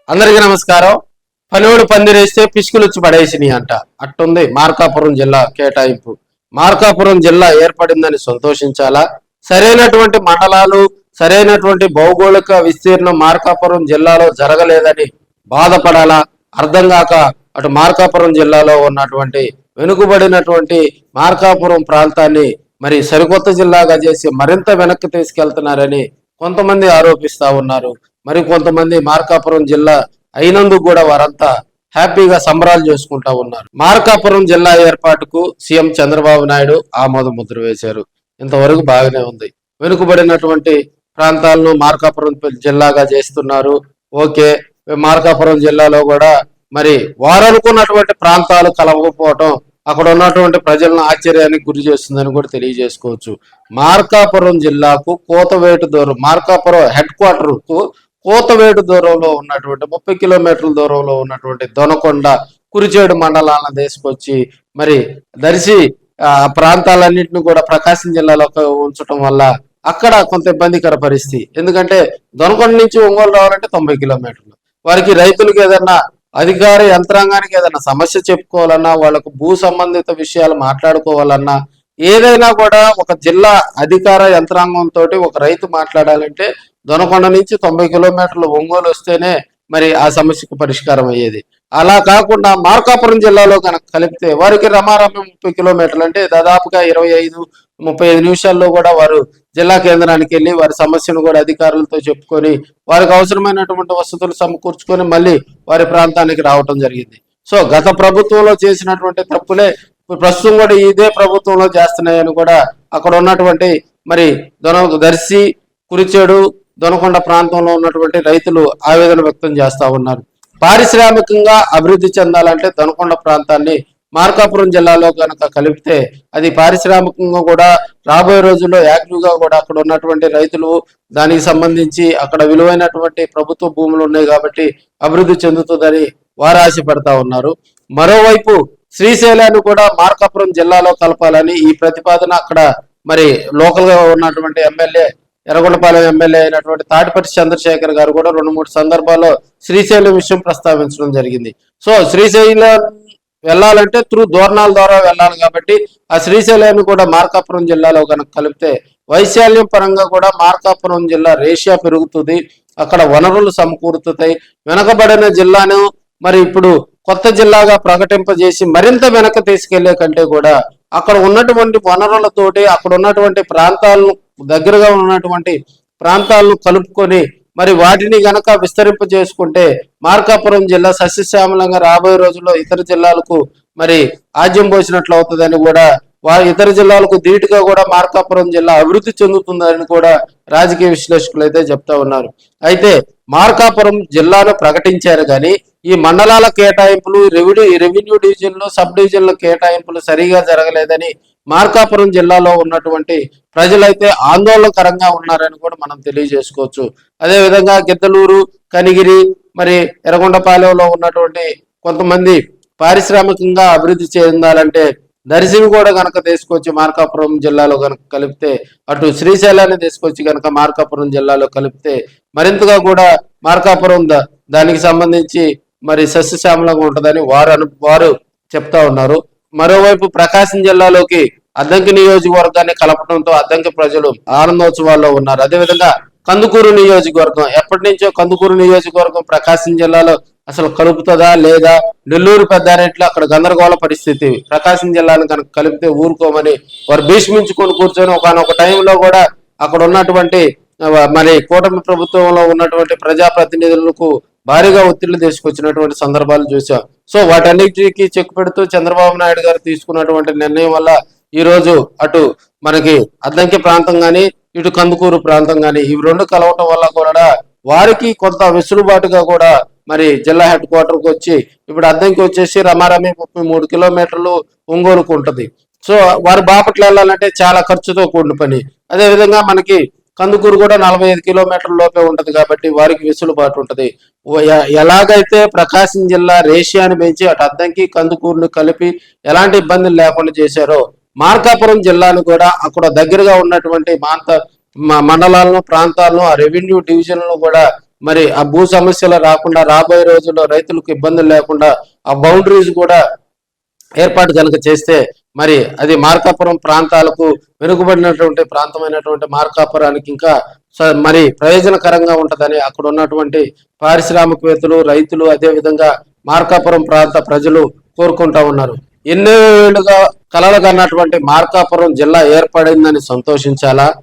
అందరికీ నమస్కారం. పనివాడు పందిరేస్తే పిసుకులు వచ్చి పడేసినాయి అంట. అట్టుంది మార్కాపురం జిల్లా కేటాయింపు. మార్కాపురం జిల్లా ఏర్పడిందని సంతోషించాలా, సరైనటువంటి మండలాలు, సరైనటువంటి భౌగోళిక విస్తీర్ణం మార్కాపురం జిల్లాలో జరగలేదని బాధపడాలా? అర్థం కాక అటు మార్కాపురం జిల్లాలో ఉన్నటువంటి వెనుకబడినటువంటి మార్కాపురం ప్రాంతాన్ని మరి సరికొత్త జిల్లాగా చేసి మరింత వెనక్కి తీసుకెళ్తున్నారని కొంతమంది ఆరోపిస్తా ఉన్నారు. మరి కొంతమంది మార్కాపురం జిల్లా అయినందుకు కూడా వారంతా హ్యాపీగా సంబరాలు చేసుకుంటా ఉన్నారు. మార్కాపురం జిల్లా ఏర్పాటుకు సీఎం చంద్రబాబు నాయుడు ఆమోద ముద్ర వేశారు. ఇంతవరకు బాగానే ఉంది. వెనుకబడినటువంటి ప్రాంతాలను మార్కాపురం జిల్లాగా చేస్తున్నారు. ఓకే, మార్కాపురం జిల్లాలో కూడా మరి వారు అనుకున్నటువంటి ప్రాంతాలు కలవకపోవటం అక్కడ ఉన్నటువంటి ప్రజలను ఆశ్చర్యానికి గురి చేస్తుందని కూడా తెలియజేసుకోవచ్చు. మార్కాపురం జిల్లాకు కోతవేటు దూరం, మార్కాపురం హెడ్ క్వార్టర్ కు కోతవేటు దూరంలో ఉన్నటువంటి 30 కిలోమీటర్ల దూరంలో ఉన్నటువంటి దొనకొండ, కురిచేడు మండలాలను తీసుకొచ్చి మరి దర్శి ప్రాంతాలన్నింటినీ కూడా ప్రకాశం జిల్లాలో ఉంచడం వల్ల అక్కడ కొంత ఇబ్బందికర పరిస్థితి. ఎందుకంటే దొనకొండ నుంచి ఒంగోలు రావాలంటే 90 కిలోమీటర్లు. వారికి రైతులకు ఏదన్నా అధికార యంత్రాంగానికి ఏదైనా సమస్య చెప్పుకోవాలన్నా, వాళ్ళకు భూ సంబంధిత విషయాలు మాట్లాడుకోవాలన్నా, ఏదైనా కూడా ఒక జిల్లా అధికార యంత్రాంగంతో ఒక రైతు మాట్లాడాలంటే దొనకొండ నుంచి 90 కిలోమీటర్లు ఒంగోలు వస్తేనే మరి ఆ సమస్యకు పరిష్కారం అయ్యేది. అలా కాకుండా మార్కాపురం జిల్లాలో కనుక కలిపితే వారికి రమారమి 30 కిలోమీటర్లు అంటే దాదాపుగా 25-35 నిమిషాల్లో కూడా వారు జిల్లా కేంద్రానికి వెళ్ళి వారి సమస్యను కూడా అధికారులతో చెప్పుకొని వారికి అవసరమైనటువంటి వసతులు సమకూర్చుకొని మళ్ళీ వారి ప్రాంతానికి రావటం జరిగింది. సో గత ప్రభుత్వంలో చేసినటువంటి తప్పులే ప్రస్తుతం కూడా ఇదే ప్రభుత్వంలో చేస్తున్నాయని కూడా అక్కడ ఉన్నటువంటి మరి దర్శి, కురిచేడు, దొనకొండ ప్రాంతంలో ఉన్నటువంటి రైతులు ఆవేదన వ్యక్తం చేస్తా ఉన్నారు. పారిశ్రామికంగా అభివృద్ధి చెందాలంటే దొనకొండ ప్రాంతాన్ని మార్కాపురం జిల్లాలో కనుక కలిపితే అది పారిశ్రామికంగా కూడా రాబోయే రోజుల్లో యాక్టివ్గా కూడా అక్కడ ఉన్నటువంటి రైతులు దానికి సంబంధించి అక్కడ విలువైనటువంటి ప్రభుత్వ భూములు ఉన్నాయి కాబట్టి అభివృద్ధి చెందుతుందని వారు ఆశపడతా ఉన్నారు. మరోవైపు శ్రీశైలాన్ని కూడా మార్కాపురం జిల్లాలో కలపాలని ఈ ప్రతిపాదన అక్కడ మరి లోకల్ గా ఉన్నటువంటి ఎమ్మెల్యే, ఎర్రగొండపాలెం ఎమ్మెల్యే అయినటువంటి తాటిపర్తి చంద్రశేఖర్ గారు కూడా 2-3 సందర్భాల్లో శ్రీశైలం విషయం ప్రస్తావించడం జరిగింది. సో శ్రీశైలం వెళ్ళాలంటే దోర్నాల ద్వారా వెళ్ళాలి కాబట్టి ఆ శ్రీశైలాన్ని కూడా మార్కాపురం జిల్లాలో కనుక కలిపితే వైశాల్యం పరంగా కూడా మార్కాపురం జిల్లా రేషియా పెరుగుతుంది, అక్కడ వనరులు సమకూరుతాయి. వెనకబడిన జిల్లాను మరి ఇప్పుడు కొత్త జిల్లాగా ప్రకటింపజేసి మరింత వెనక తీసుకెళ్లే కంటే కూడా అక్కడ ఉన్నటువంటి వనరులతోటి అక్కడ ఉన్నటువంటి ప్రాంతాలను దగ్గరగా ఉన్నటువంటి ప్రాంతాలను కలుపుకొని మరి వాటిని గనక విస్తరింప చేసుకుంటే మార్కాపురం జిల్లా సస్యశ్యామలంగా రాబోయే రోజుల్లో ఇతర జిల్లాలకు మరి ఆజ్యం పోసినట్లు అవుతుందని కూడా ఇతర జిల్లాలకు ధీటుగా కూడా మార్కాపురం జిల్లా అభివృద్ధి చెందుతుందని కూడా రాజకీయ విశ్లేషకులు అయితే చెప్తా ఉన్నారు. అయితే మార్కాపురం జిల్లాను ప్రకటించారు కానీ ఈ మండలాల కేటాయింపులు, రెవెన్యూ డివిజన్లు, సబ్ డివిజన్ల కేటాయింపులు సరిగా జరగలేదని మార్కాపురం జిల్లాలో ఉన్నటువంటి ప్రజలైతే ఆందోళనకరంగా ఉన్నారని కూడా మనం తెలియజేసుకోవచ్చు. అదేవిధంగా గిద్దలూరు, కనిగిరి, మరి ఎర్రగొండపాలెంలో ఉన్నటువంటి కొంతమంది పారిశ్రామికంగా అభివృద్ధి చెందాలంటే దర్శిని కూడా కనుక తీసుకొచ్చి మార్కాపురం జిల్లాలో కనుక కలిపితే, అటు శ్రీశైలాన్ని తీసుకొచ్చి కనుక మార్కాపురం జిల్లాలో కలిపితే మరింతగా కూడా మార్కాపురం దానికి సంబంధించి మరి సస్యశ్యామలంగా ఉంటుందని వారు చెప్తా ఉన్నారు. మరోవైపు ప్రకాశం జిల్లాలోకి అద్దంకి నియోజకవర్గాన్ని కలపడంతో అద్దంకి ప్రజలు ఆనందోత్సవాల్లో ఉన్నారు. అదేవిధంగా కందుకూరు నియోజకవర్గం, ఎప్పటి నుంచో కందుకూరు నియోజకవర్గం ప్రకాశం జిల్లాలో అసలు కలుపుతుందా లేదా, నెల్లూరు పెద్దారెడ్లు అక్కడ గందరగోళ పరిస్థితి, ప్రకాశం జిల్లాను కనుక కలిపితే ఊరుకోమని వారు భీష్మించుకొని కూర్చొని ఒకనొక టైంలో కూడా అక్కడ ఉన్నటువంటి మరి కూటమి ప్రభుత్వంలో ఉన్నటువంటి ప్రజాప్రతినిధులకు భారీగా ఒత్తిళ్లు తీసుకొచ్చినటువంటి సందర్భాలు చూసాం. సో వాటన్నిటికీ చెక్ పెడుతూ చంద్రబాబు నాయుడు గారు తీసుకున్నటువంటి నిర్ణయం వల్ల ఈ రోజు అటు మనకి అద్దంకి ప్రాంతం కానీ ఇటు కందుకూరు ప్రాంతం కానీ ఇవి రెండు కలవటం వల్ల కూడా వారికి కొంత వెసులుబాటుగా కూడా మరి జిల్లా హెడ్ క్వార్టర్కి వచ్చి ఇప్పుడు అద్దంకి వచ్చేసి రమారమి 33 కిలోమీటర్లు ఒంగోలుకు ఉంటుంది. సో వారు బాపట్ల వెళ్ళాలంటే చాలా ఖర్చుతో కూడిన పని. అదేవిధంగా మనకి కందుకూరు కూడా 45 కిలోమీటర్ల లోపే ఉంటది కాబట్టి వారికి వెసులుబాటు ఉంటది. ఎలాగైతే ప్రకాశం జిల్లా రేషియాని పెంచి అటు అద్దంకి కందుకూరును కలిపి ఎలాంటి ఇబ్బందులు లేకుండా చేశారో మార్కాపురం జిల్లాను కూడా అక్కడ దగ్గరగా ఉన్నటువంటి మండలాలను, ప్రాంతాలను, ఆ రెవెన్యూ డివిజన్లను కూడా మరి ఆ భూ సమస్యలు రాకుండా రాబోయే రోజుల్లో రైతులకు ఇబ్బందులు లేకుండా ఆ బౌండరీస్ కూడా ఏర్పాటు కనుక చేస్తే మరి అది మార్కాపురం ప్రాంతాలకు వెనుకబడినటువంటి ప్రాంతమైనటువంటి మార్కాపురానికి ఇంకా మరి ప్రయోజనకరంగా ఉంటదని అక్కడ ఉన్నటువంటి పారిశ్రామికవేత్తలు, రైతులు, అదే విధంగా మార్కాపురం ప్రాంత ప్రజలు కోరుకుంటా ఉన్నారు. ఎన్నో ఏళ్లుగా కలలుగన్నటువంటి మార్కాపురం జిల్లా ఏర్పడిందని సంతోషించాలా.